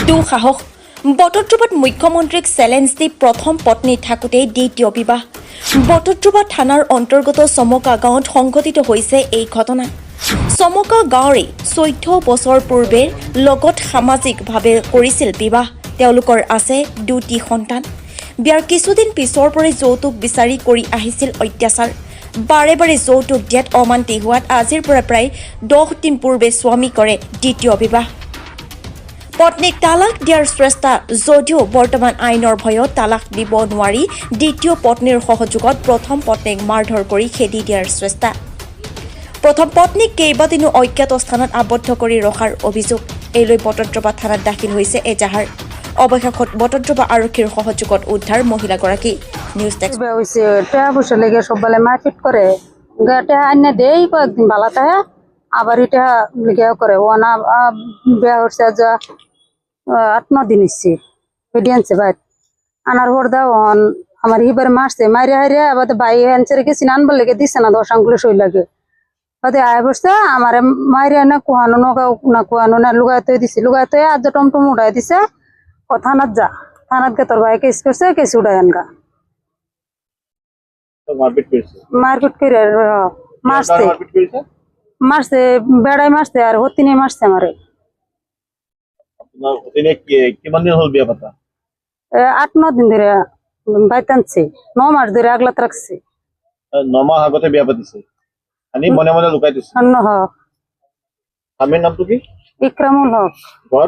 দুঃসাহস বটদ্ৰৱাত মুখ্যমন্ত্ৰীক চেলেঞ্জ দি প্ৰথম পত্নী থাকোঁতেই দ্বিতীয় বিবাহ বটদ্ৰৱা থানাৰ অন্তৰ্গত চমকা গাঁৱত সংঘটিত হৈছে এই ঘটনা চমকা গাঁৱৰে 14 বছৰ পূৰ্বে লগত সামাজিকভাৱে কৰিছিল বিবাহ তেওঁলোকৰ আছে দুটি সন্তান বিয়াৰ কিছুদিন পিছৰ পৰাই যৌতুক বিচাৰি কৰি আহিছিল অত্যাচাৰ বাৰে বাৰে যৌতুক দিয়াত অমান্তি হোৱাত আজিৰ পৰা প্ৰায় 10 দিন পূৰ্বে স্বামী কৰে দ্বিতীয় বিবাহ পত্নীক তালাক দিয়াৰ চেষ্টা যদিও বৰ্তমান আইনৰ ভয়ত তালাক দিব নোৱাৰি দ্বিতীয় পত্নীৰ সহযোগত প্ৰথম পত্নীক মাৰধৰ কৰি খেদি দিয়াৰ চেষ্টা প্ৰথম পত্নীক কেইবাদিনো অজ্ঞাত স্থানত আবদ্ধ কৰি ৰখাৰ অভিযোগ এইলৈ বটদ্ৰৱা থানাত দাখিল হৈছে এজাহাৰ অৱশেষত বটদ্ৰৱা আৰক্ষীৰ সহযোগত উদ্ধাৰ মহিলাগৰাকী নিউজ টেক্স হয়েছে টেয়া পয়সা লেগে সব বেলা মারপিট করে টেয়া আইনে দেই কয়েকদিন ভালো থাকে আবার এটা লেগে করে ও না বিয়া হচ্ছে যা 8-9 দিন ইচ্ছে আনছে ভাই আনার পর দাও আমার এবার মারছে মারিয়া হারিয়া আবার ভাই আনছে রেখে সিনান বলে দিচ্ছে না 10 আঙ্গুলে সই লাগে ওদের আয় বসছে আমার মারিয়া না কুহানো না কুহানো না লুগাইতে দিছে লুগাইতে আজ টমটম উড়াই দিছে ও থানাত যা থানাত গে তোর ভাই কেস করছে কেস উড়াই আনগা মারপিট করে মারছে মারছে বেড়াই মারছে আর হতিনি মারছে আমারে 8-9 দিন ধরে বাইতে আনছে 9 মাস ধরে আগলাত রাখছে 9 মাস আগতে বিয়া পাতিছে আনি মনে মনে লুকাই দিছে স্বামীৰ নামটো কি ইকৰামুল হক ঘৰ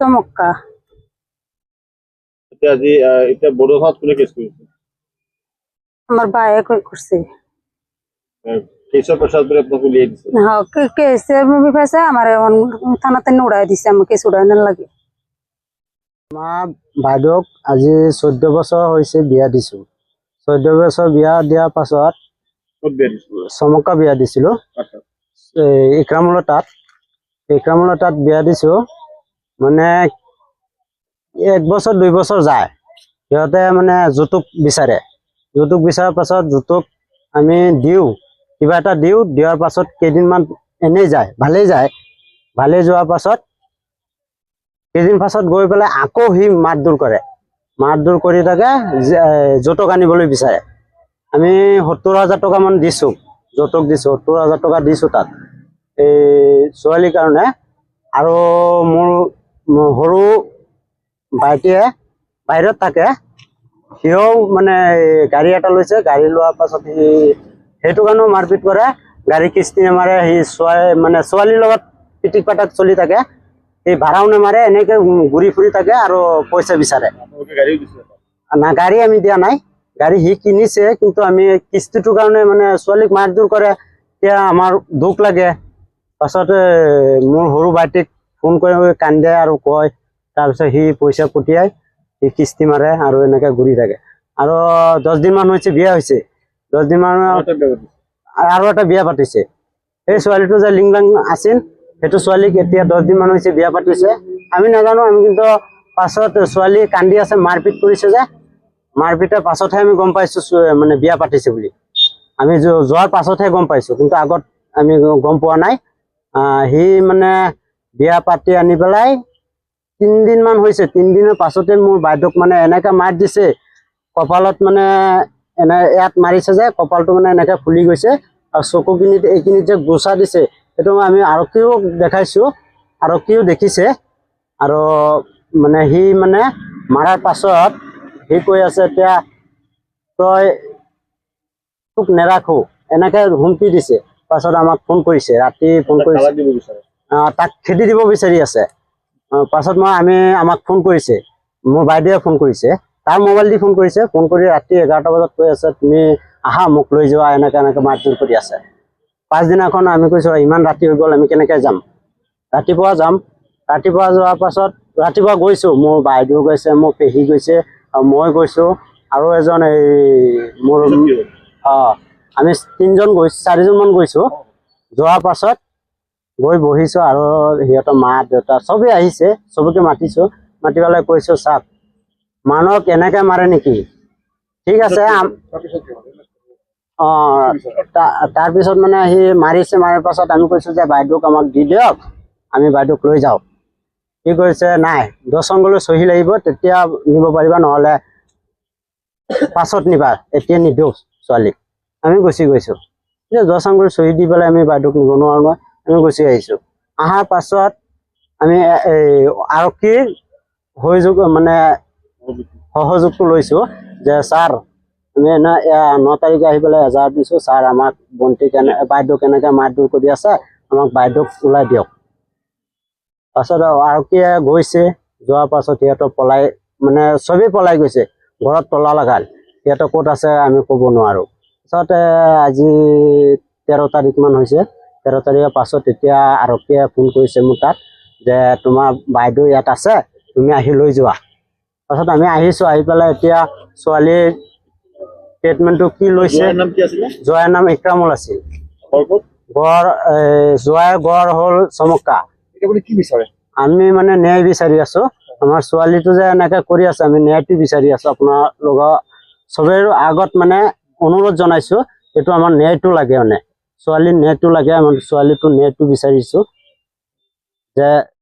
চমক্কা এতিয়া বড়োখাত কোনে কেছ কৰিছে আমাৰ ভাইয়ে কৰছে কেছৰ প্ৰচাৰ কৰি আপোনাক উলিয়াই দিছে হ্যাঁ কেসে বিপাশে আমাৰ থানাতে উড়াই দিছে আমাকে কেস উড়াই না লাগে আমাৰ বাইদেউক আজি 14 বছৰ হৈছে বিয়া দিছো 14 বছৰ বিয়া দিয়াৰ পাছত চমকা বিয়া দিছিলো ইকৰামুলৰ তাত বিয়া দিছো মানে 1 বছৰ 2 বছৰ যায় সিহঁতে মানে যৌতুক বিচাৰে যৌতুক বিচৰাৰ পাছত যৌতুক আমি দিওঁ কিবা এটা দিয়াৰ পাছত কেইদিনমান এনেই যায় ভালেই যোৱাৰ পাছত কেইদিন পাছত গৈ পেলাই আকৌ সি মাৰধৰ কৰি থাকে যৌতুক আনিবলৈ বিচাৰে আমি 70,000 টকা মান দিছো যৌতুক দিছো 70,000 টকা দিছো তাত এই ছোৱালীৰ কাৰণে আৰু মোৰ সৰু ভাইটিয়ে বাহিৰত থাকে সিও মানে গাড়ী এটা লৈছে গাড়ী লোৱাৰ পাছত সি সেইটো কাৰণেও মাৰপিট কৰে গাড়ী কিস্তি নেমাৰে সি মানে ছোৱালীৰ লগত পিটিক পাটাক চলি থাকে এই ভাড়াও নেমাৰে এনেকে ঘূৰি ফুৰি থাকে আৰু পইচা বিচাৰে না গাড়ী আমি দিয়া নাই গাড়ী সি কিনিছে কিন্তু আমি কিস্তিটোৰ কাৰণে মানে ছোৱালীক মাৰধৰ কৰে এতিয়া আমাৰ দুখ লাগে পাছতে মোৰ সৰু ভাইটিক ফোন কৰি কান্দে আৰু কয় তাৰপিছত সি পইচা পঠিয়াই সি কিস্তি মাৰে আৰু এনেকে ঘূৰি থাকে আৰু 10 দিন মান হৈছে বিয়া হৈছে 10 দিন মান আৰু এটা বিয়া পাতিছে এই ছোৱালীটো যে লিংলাং আছিল সেইটো ছোৱালীক এতিয়া 10 দিন মান হৈছে বিয়া পাতিছে আমি নাজানো আমি কিন্তু পাছত ছোৱালী কান্দি আছে মাৰপিট কৰিছে যে মাৰপিটৰ পাছতহে আমি গম পাইছো মানে বিয়া পাতিছে বুলি আমি যোৱাৰ পাছতহে গম পাইছো কিন্তু আগত আমি গম পোৱা নাই সি মানে বিয়া পাতি আনি পেলাই 3 দিন মান হৈছে 3 দিনৰ পাছতে মোৰ বাইদেউক মানে এনেকা মাৰ দিছে কপালত মানে এনে ইয়াত মাৰিছে যে কপালটো মানে এনেকে ফুলি গৈছে আৰু চকুখিনিত এইখিনিত যে গোচা দিছে সেইটো আমি আৰক্ষীও দেখাইছো আৰক্ষীও দেখিছে আৰু মানে সি মানে মাৰাৰ পাছত সি কৈ আছে এতিয়া তই তোক নেৰাখো এনেকে হুমকি দিছে পাছত আমাক ফোন কৰিছে ৰাতি ফোন কৰিছে তাক খেদি দিব বিচাৰি আছে পাছত আমাক ফোন কৰিছে মোৰ বাইদেউৱে ফোন কৰিছে তাৰ মোবাইল দি ফোন কৰিছে ফোন কৰি ৰাতি 11টা বজাত কৈ আছে তুমি আহা মোক লৈ যোৱা এনেকে মাৰধৰ কৰি আছে পাছদিনাখন আমি কৈছো ইমান ৰাতি হৈ গ'ল আমি কেনেকে যাম ৰাতিপুৱা যাম ৰাতিপুৱা যোৱাৰ পাছত ৰাতিপুৱা গৈছো মোৰ বাইদেউ গৈছে মোৰ পেহী গৈছে আৰু মই গৈছো আৰু এজন এই মোৰ আমি 3জন গৈছো 4জন মান গৈছো যোৱাৰ পাছত গৈ বহিছো আৰু সিহঁতৰ মা দেউতা চবেই আহিছে চবকে মাতিছো মাতি পেলাই কৈছো চাওক মানুহক এনেকে মাৰে নেকি ঠিক আছে তাৰপিছত মানে সি মাৰিছে মাৰাৰ পাছত আমি কৈছো যে বাইদেউক আমাক দি দিয়ক আমি বাইদেউক লৈ যাওঁ কি কৈছে নাই 10 অংকলৈ চহী লাগিব তেতিয়া নিব পাৰিবা নহ'লে পাছত নিবা এতিয়া নিদিওঁ ছোৱালীক আমি গুচি গৈছো 10 অংকলৈ চহী দি পেলাই আমি বাইদেউক নিব নোৱাৰো নহয় আমি গুচি আহিছো অহাৰ পাছত আমি আৰক্ষীৰ সহযোগ মানে সহযোগটো লৈছো যে ছাৰ আমি 9 তাৰিখে আহি পেলাই 1000 দিছো ছাৰ আমাক বন্তি বাইদেউ কেনেকৈ মাৰধৰ কৰি আছে আমাক বাইদেউক ওলাই দিয়ক পাছত আৰক্ষীয়ে গৈছে যোৱাৰ পাছত সিহঁতক পলাই মানে চবেই পলাই গৈছে ঘৰত তলা লগাল সিহঁতক ক'ত আছে আমি ক'ব নোৱাৰো পাছতে আজি 13 তাৰিখ মান হৈছে 13 তাৰিখৰ পাছত এতিয়া আৰক্ষীয়ে ফোন কৰিছে মোৰ তাত যে তোমাৰ বাইদেউ ইয়াত আছে তুমি আহি লৈ যোৱা পাছত আমি আহিছো আহি পেলাই এতিয়া ছোৱালীৰ ট্ৰিটমেণ্টটো কি লৈছে জোঁৱাইৰ নাম কি আছিলে জোঁৱাইৰ নাম ইক্ৰামুল আছিল বৰকত গড় জোঁৱাইৰ গড় হ'ল চমকা এতিয়া আপুনি কি বিচাৰে আমি মানে ন্যায় বিচাৰি আছো আমাৰ ছোৱালীটো যে এনেকে কৰি আছে আমি ন্যায়টো বিচাৰি আছো আপোনালোকৰ চবেই আগত মানে অনুৰোধ জনাইছো এইটো আমাৰ ন্যায়টো লাগে মানে ছোৱালীৰ ন্যায়টো লাগে আমাৰ ছোৱালীটো ন্যায়টো বিচাৰিছো যে